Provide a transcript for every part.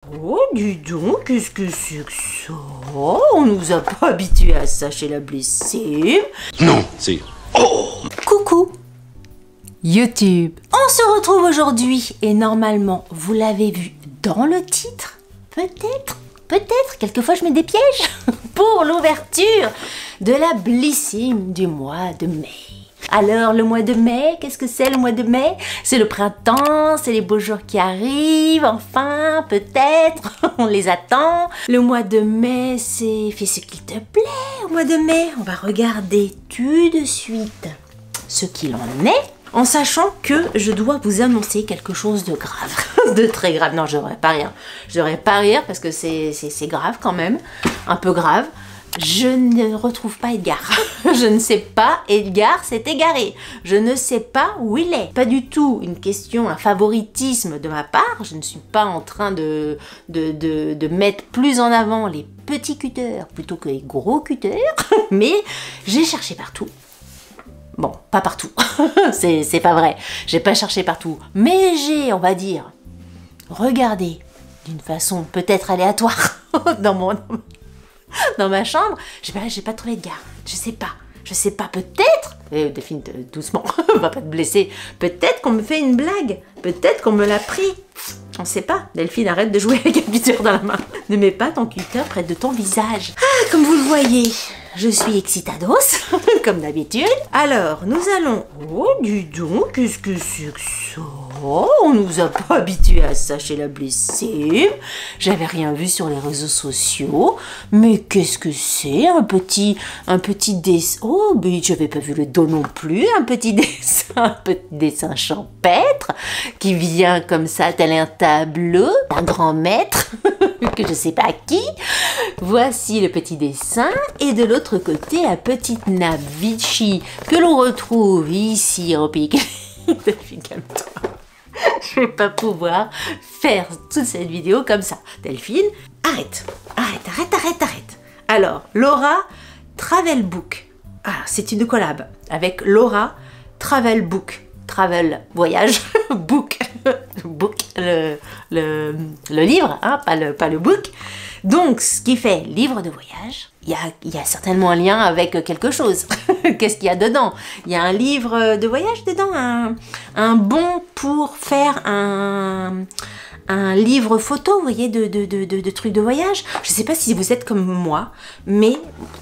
Oh, dis donc, qu'est-ce que c'est que ça? On nous a pas habitués à ça chez la blessée. Non, c'est... Oh! Coucou YouTube. On se retrouve aujourd'hui et normalement, vous l'avez vu dans le titre, peut-être, quelquefois je mets des pièges pour l'ouverture de la Blissim du mois de mai. Alors, le mois de mai, qu'est-ce que c'est le mois de mai? C'est le printemps, c'est les beaux jours qui arrivent, enfin, peut-être, on les attend. Le mois de mai, c'est fais ce qu'il te plaît au mois de mai. On va regarder tout de suite ce qu'il en est, en sachant que je dois vous annoncer quelque chose de grave, de très grave. Non, je devrais pas rire. Je devrais pas rire parce que c'est grave quand même, un peu grave. Je ne retrouve pas Edgar. Je ne sais pas, Edgar s'est égaré. Je ne sais pas où il est. Pas du tout une question, un favoritisme de ma part. Je ne suis pas en train de mettre plus en avant les petits cutters plutôt que les gros cutters. Mais j'ai cherché partout. Bon, pas partout. C'est pas vrai. J'ai pas cherché partout. Mais j'ai, on va dire, regardé d'une façon peut-être aléatoire dans ma chambre, j'ai pas trouvé de gars. Je sais pas, peut-être. Delphine, doucement, on va pas te blesser. Peut-être qu'on me fait une blague. Peut-être qu'on me l'a pris. On sait pas. Delphine, arrête de jouer avec un cutter dans la main. Ne mets pas ton cutter près de ton visage. Ah, comme vous le voyez, je suis excitados, comme d'habitude. Alors, nous allons... Oh, dis donc, qu'est-ce que c'est que ça? On nous a pas habitués à ça chez la blessée. J'avais rien vu sur les réseaux sociaux. Mais qu'est-ce que c'est? Un petit dessin... Oh, mais j'avais pas vu le dos non plus. Un petit dessin champêtre qui vient comme ça, tel un tableau d'un grand maître, que je sais pas qui. Voici le petit dessin. Et de l'autre côté, un petit nappe Vichy que l'on retrouve ici en pique. Delphine, calme-toi. Je vais pas pouvoir faire toute cette vidéo comme ça. Delphine, arrête. Alors, Laura Travel Book. Ah, c'est une collab avec Laura Travel Book. Travel, voyage, book, le livre, hein, pas le book. Donc, ce qui fait livre de voyage, il y a certainement un lien avec quelque chose. Qu'est-ce qu'il y a dedans? Il y a un livre de voyage dedans, un bon pour faire un livre photo, vous voyez, de trucs de voyage. Je ne sais pas si vous êtes comme moi, mais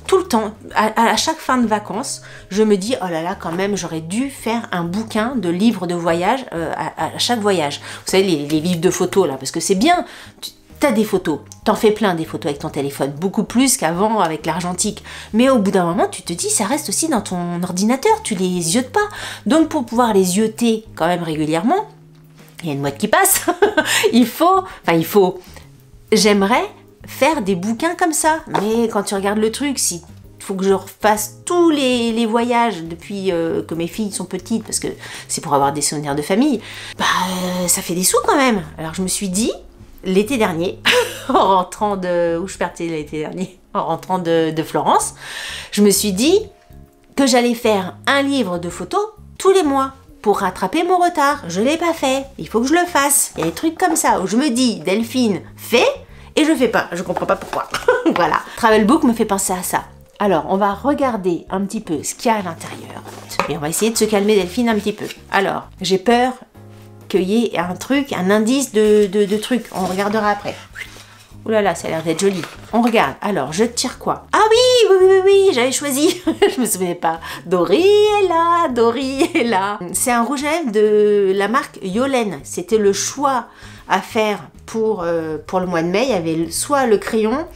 tout le temps, à chaque fin de vacances, je me dis, oh là là, quand même, j'aurais dû faire un bouquin de livres de voyage à chaque voyage. Vous savez, les livres de photos, là, parce que c'est bien, t'as des photos, t'en fais plein des photos avec ton téléphone, beaucoup plus qu'avant avec l'argentique. Mais au bout d'un moment, tu te dis, ça reste aussi dans ton ordinateur, tu les ziotes pas. Donc, pour pouvoir les zioter quand même régulièrement, il y a une mode qui passe, j'aimerais faire des bouquins comme ça. Mais quand tu regardes le truc, si faut que je refasse tous les voyages depuis que mes filles sont petites, parce que c'est pour avoir des souvenirs de famille, ça fait des sous quand même. Alors je me suis dit, l'été dernier, en rentrant de... Où je partais l'été dernier? En rentrant de Florence, je me suis dit que j'allais faire un livre de photos tous les mois. Pour rattraper mon retard, je l'ai pas fait, il faut que je le fasse. Il y a des trucs comme ça où je me dis, Delphine, fais, et je fais pas, je comprends pas pourquoi. Voilà, Travelbook me fait penser à ça. Alors, on va regarder un petit peu ce qu'il y a à l'intérieur. Et on va essayer de se calmer Delphine un petit peu. Alors, j'ai peur qu'il y ait un truc, un indice de truc, on regardera après. Ouh là là, ça a l'air d'être joli. On regarde. Alors, je tire quoi? Ah oui, j'avais choisi. Je me souvenais pas. Dory est là. C'est un rouge à lèvres de la marque Yolène. C'était le choix à faire pour le mois de mai. Il y avait soit le crayon,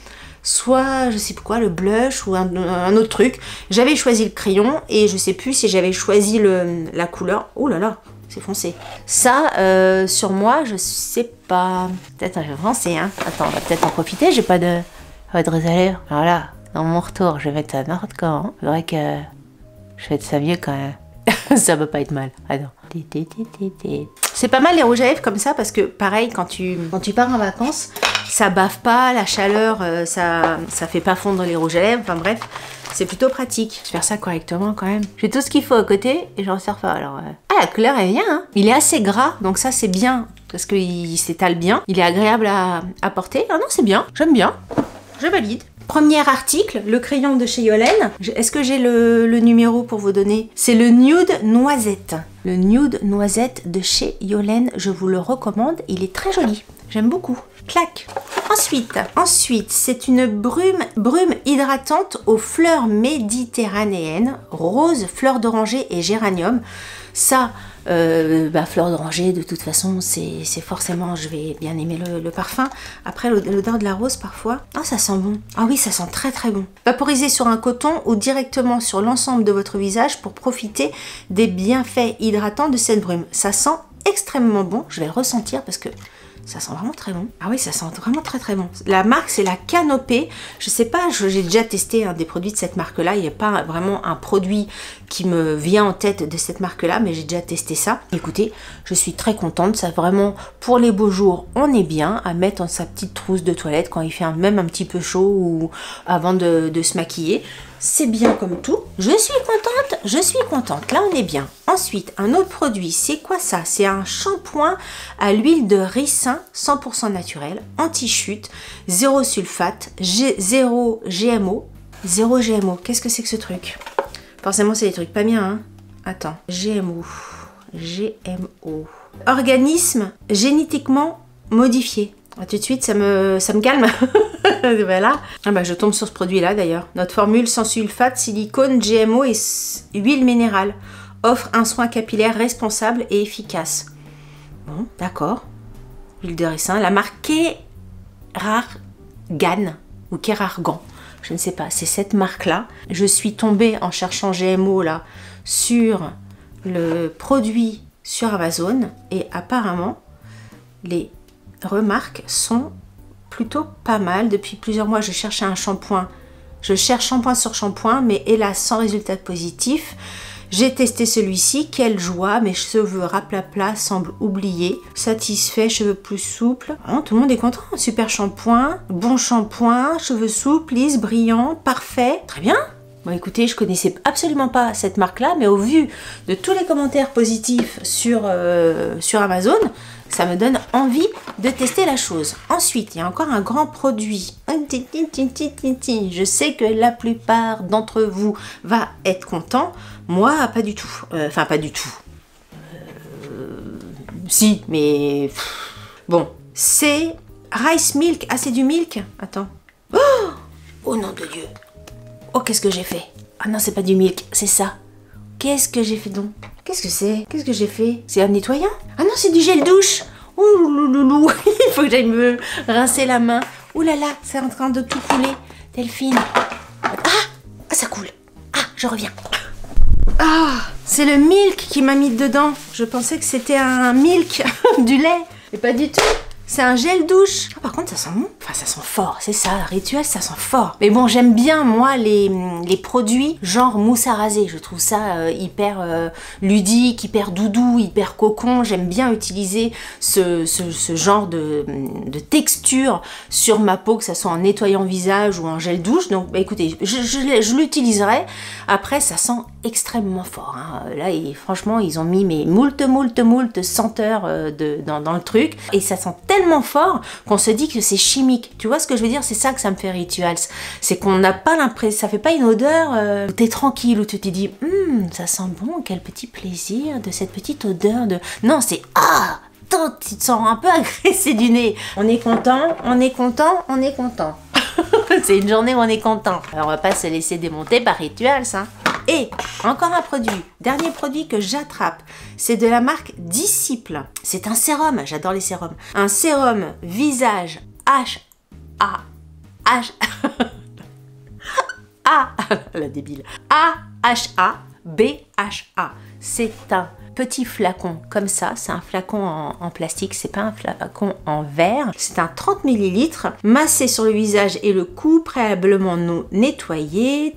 soit, je sais plus quoi, le blush ou un autre truc. J'avais choisi le crayon et je sais plus si j'avais choisi la couleur. Ouh là là, c'est foncé. Ça, sur moi, je sais pas. Peut-être un peu foncé, hein. Attends, on va peut-être en profiter. J'ai pas de rouge à lèvres. Alors là, dans mon retour, je vais mettre ça n'importe comment. C'est vrai que je vais être ça mieux quand même. Ça va pas être mal. Attends. C'est pas mal les rouges à lèvres comme ça parce que pareil, quand tu pars en vacances, ça bave pas, la chaleur, ça fait pas fondre les rouges à lèvres. Enfin bref, c'est plutôt pratique. Je vais faire ça correctement quand même. J'ai tout ce qu'il faut à côté et je resserre pas. Alors, ah, la couleur est bien, hein. Il est assez gras, donc ça c'est bien parce qu'il s'étale bien. Il est agréable à porter. Ah non, c'est bien, j'aime bien, je valide. Premier article, le crayon de chez Yolène. Est-ce que j'ai le numéro pour vous donner? C'est le Nude Noisette. Le Nude Noisette de chez Yolène, je vous le recommande. Il est très joli. J'aime beaucoup. Clac. Ensuite, c'est une brume hydratante aux fleurs méditerranéennes, rose, fleurs d'oranger et géranium. Ça, fleur d'oranger, de toute façon, c'est forcément, je vais bien aimer le parfum. Après, l'odeur de la rose, parfois. Ah, ça sent bon. Ah oui, ça sent très très bon. Vaporisez sur un coton ou directement sur l'ensemble de votre visage pour profiter des bienfaits hydratants de cette brume. Ça sent extrêmement bon. Je vais le ressentir parce que ça sent vraiment très bon. Ah oui, ça sent vraiment très très bon. La marque, c'est la Canopée. Je sais pas, j'ai déjà testé des produits de cette marque-là. Il n'y a pas vraiment un produit qui me vient en tête de cette marque-là, mais j'ai déjà testé ça. Écoutez, je suis très contente. Ça vraiment, pour les beaux jours, on est bien à mettre dans sa petite trousse de toilette quand il fait même un petit peu chaud ou avant de se maquiller. C'est bien comme tout. Je suis contente. Là, on est bien. Ensuite, un autre produit, c'est quoi ça? C'est un shampoing à l'huile de ricin 100% naturel, anti-chute, zéro sulfate, zéro GMO. Zéro GMO. Qu'est-ce que c'est que ce truc? Forcément, c'est des trucs pas bien, hein? Attends. GMO. Organisme génétiquement modifié. Tout de suite, ça me calme. Voilà. Ah bah, je tombe sur ce produit-là d'ailleurs. Notre formule sans sulfate, silicone, GMO et huile minérale offre un soin capillaire responsable et efficace. Bon, d'accord. Huile de ricin. La marque Kerargan ou Kerargan. Je ne sais pas. C'est cette marque-là. Je suis tombée en cherchant GMO là sur le produit sur Amazon et apparemment les remarques sont plutôt pas mal. Depuis plusieurs mois, je cherchais un shampoing. Je cherche shampoing sur shampoing, mais hélas, sans résultat positif. J'ai testé celui-ci. Quelle joie, mes cheveux raplapla semblent oubliés. Satisfait, cheveux plus souples. Oh, tout le monde est content. Super shampoing, bon shampoing, cheveux souples, lisses, brillants, parfait. Très bien. Bon, écoutez, je connaissais absolument pas cette marque-là, mais au vu de tous les commentaires positifs sur Amazon, ça me donne envie de tester la chose. Ensuite, il y a encore un grand produit. Je sais que la plupart d'entre vous va être content. Moi, pas du tout. Enfin, pas du tout. Si, mais... Bon, c'est Rice Milk. Ah, c'est du milk? Attends. Oh nom de Dieu. Oh, qu'est-ce que j'ai fait? Ah non, c'est pas du milk, c'est ça. Qu'est-ce que j'ai fait donc? Qu'est-ce que c'est? Qu'est-ce que j'ai fait? C'est un nettoyant? Ah non, c'est du gel douche. Ouh louloulou. Il faut que j'aille me rincer la main. Ouh là là, c'est en train de tout couler. Delphine. Ah, ça coule. Ah, je reviens. Ah, c'est le milk qui m'a mis dedans. Je pensais que c'était un milk, du lait. Et pas du tout. C'est un gel douche. Ah, par contre, ça sent bon. Enfin, ça sent fort. C'est ça, Rituel, ça sent fort. Mais bon, j'aime bien, moi, les produits genre mousse à raser. Je trouve ça hyper ludique, hyper doudou, hyper cocon. J'aime bien utiliser ce genre de texture sur ma peau, que ça soit en nettoyant visage ou en gel douche. Donc, bah, écoutez, je l'utiliserai. Après, ça sent extrêmement fort. Hein. Là, franchement, ils ont mis moult senteurs dans le truc. Et ça sent tellement fort qu'on se dit que c'est chimique. Tu vois ce que je veux dire? C'est ça que ça me fait Rituals. C'est qu'on n'a pas l'impression, ça fait pas une odeur où t'es tranquille, où tu te dis ça sent bon, quel petit plaisir de cette petite odeur de... Non, c'est tu te sens un peu agressé du nez. On est content, on est content, on est content. C'est une journée où on est content. Alors on va pas se laisser démonter par Rituals, hein. Et encore un produit, dernier produit que j'attrape, c'est de la marque Disciple. C'est un sérum, j'adore les sérums. Un sérum visage la débile. AHA-BHA. C'est un petit flacon comme ça, c'est un flacon en plastique, c'est pas un flacon en verre. C'est un 30 ml, massé sur le visage et le cou, préalablement nettoyé,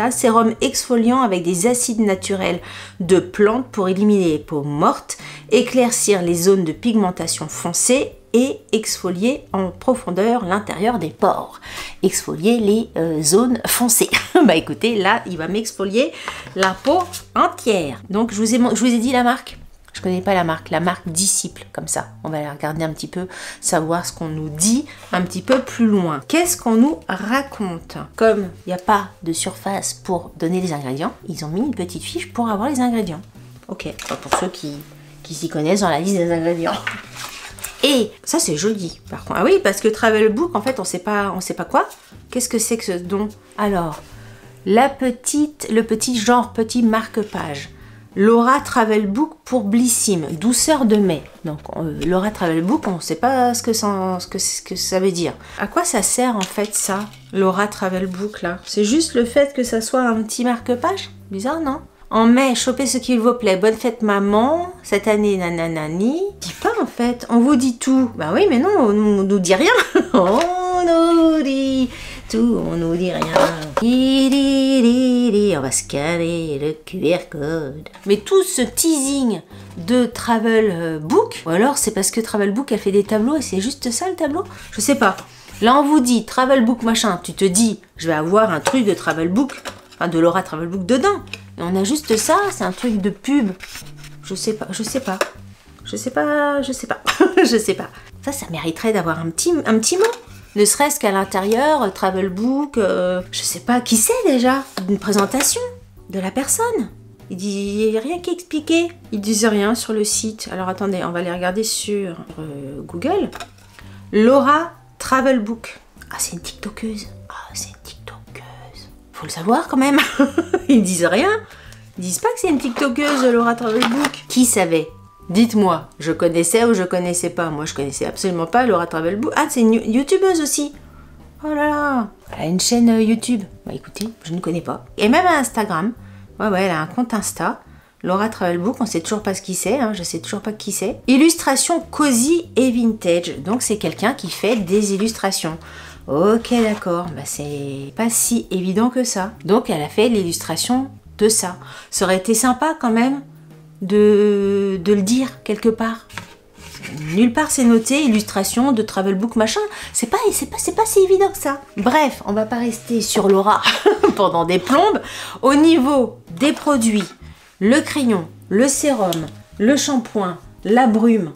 sérum exfoliant avec des acides naturels de plantes pour éliminer les peaux mortes, éclaircir les zones de pigmentation foncée et exfolier en profondeur l'intérieur des pores. Exfolier les zones foncées. Bah écoutez, là, il va m'exfolier la peau entière. Donc, je vous ai dit la marque. Je connais pas la marque Disciple, comme ça. On va aller regarder un petit peu, savoir ce qu'on nous dit un petit peu plus loin. Qu'est-ce qu'on nous raconte? Comme il n'y a pas de surface pour donner les ingrédients, ils ont mis une petite fiche pour avoir les ingrédients. Ok, pour ceux qui s'y connaissent dans la liste des ingrédients. Et ça c'est joli par contre. Ah oui, parce que Travel Book, en fait, on sait pas quoi. Qu'est-ce que c'est que ce don? Alors, le petit marque-page. Laura Travel Book pour Blissim, douceur de mai. Donc Laura Travel Book, on ne sait pas ce que ça veut dire. À quoi ça sert en fait ça, Laura Travel Book là? C'est juste le fait que ça soit un petit marque-page? Bizarre, non? En mai, chopez ce qu'il vous plaît. Bonne fête maman. Cette année, nananani. Dis pas en fait. On vous dit tout. Bah oui, mais non, on nous dit rien. On nous dit tout, on nous dit rien. On va scanner le QR code. Mais tout ce teasing de Travel Book, ou alors c'est parce que Travel Book elle fait des tableaux et c'est juste ça le tableau? Je sais pas. Là on vous dit Travel Book machin. Tu te dis, je vais avoir un truc de Travel Book, enfin de Laura Travel Book dedans. Et on a juste ça, c'est un truc de pub. Je sais pas. Ça mériterait d'avoir un petit mot. Ne serait-ce qu'à l'intérieur, Travel Book, je sais pas, qui c'est déjà? Une présentation de la personne. Il n'y a rien qui est expliqué. Ils disent rien sur le site. Alors attendez, on va aller regarder sur Google. Laura Travel Book. Ah, c'est une TikTokeuse. Faut le savoir quand même. Ils disent rien. Ils disent pas que c'est une TikTokeuse, Laura Travel Book. Qui savait? Dites-moi, je connaissais ou je connaissais pas? Moi, je connaissais absolument pas Laura Travel Book. Ah, c'est une youtubeuse aussi. Oh là là. Elle a une chaîne YouTube. Bah écoutez, je ne connais pas. Et même à Instagram. Ouais, elle a un compte Insta. Laura Travel Book, on sait toujours pas ce qui c'est. Je sais toujours pas qui c'est. Illustration cozy et vintage. Donc, c'est quelqu'un qui fait des illustrations. Ok, d'accord. Bah, c'est pas si évident que ça. Donc, elle a fait l'illustration de ça. Ça aurait été sympa quand même de le dire quelque part. Nulle part c'est noté illustration de Travel Book machin. C'est pas si évident que ça. Bref, on va pas rester sur Laura pendant des plombes. Au niveau des produits, le crayon, le sérum, le shampoing, la brume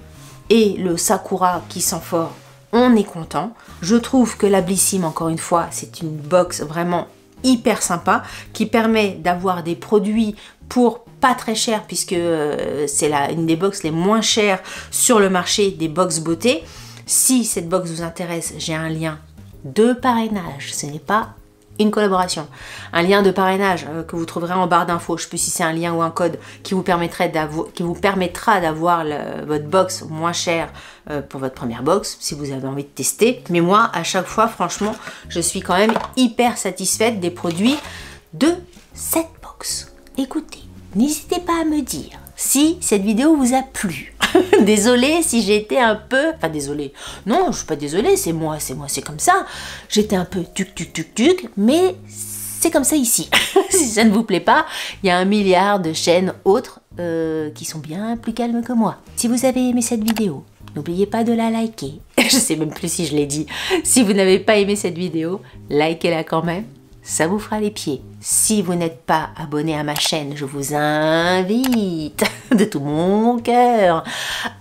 et le Sakura qui sent fort, on est content. Je trouve que la Blissim, encore une fois, c'est une box vraiment hyper sympa qui permet d'avoir des produits pour pas très cher puisque c'est une des box les moins chères sur le marché des box beauté. Si cette box vous intéresse, j'ai un lien de parrainage, ce n'est pas une collaboration, un lien de parrainage que vous trouverez en barre d'infos. Je sais plus si c'est un lien ou un code qui vous permettra d'avoir votre box moins cher pour votre première box si vous avez envie de tester. Mais moi, à chaque fois, franchement, je suis quand même hyper satisfaite des produits de cette box. Écoutez, n'hésitez pas à me dire si cette vidéo vous a plu. Désolée si j'ai été un peu... Enfin, désolée. Non, je suis pas désolée, c'est moi, c'est comme ça. J'étais un peu tuc, mais c'est comme ça ici. Si ça ne vous plaît pas, il y a 1 milliard de chaînes autres qui sont bien plus calmes que moi. Si vous avez aimé cette vidéo, n'oubliez pas de la liker. Je sais même plus si je l'ai dit. Si vous n'avez pas aimé cette vidéo, likez-la quand même. Ça vous fera les pieds. Si vous n'êtes pas abonné à ma chaîne, je vous invite de tout mon cœur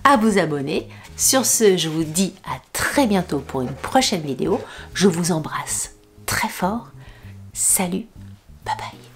à vous abonner. Sur ce, je vous dis à très bientôt pour une prochaine vidéo. Je vous embrasse très fort. Salut, bye bye.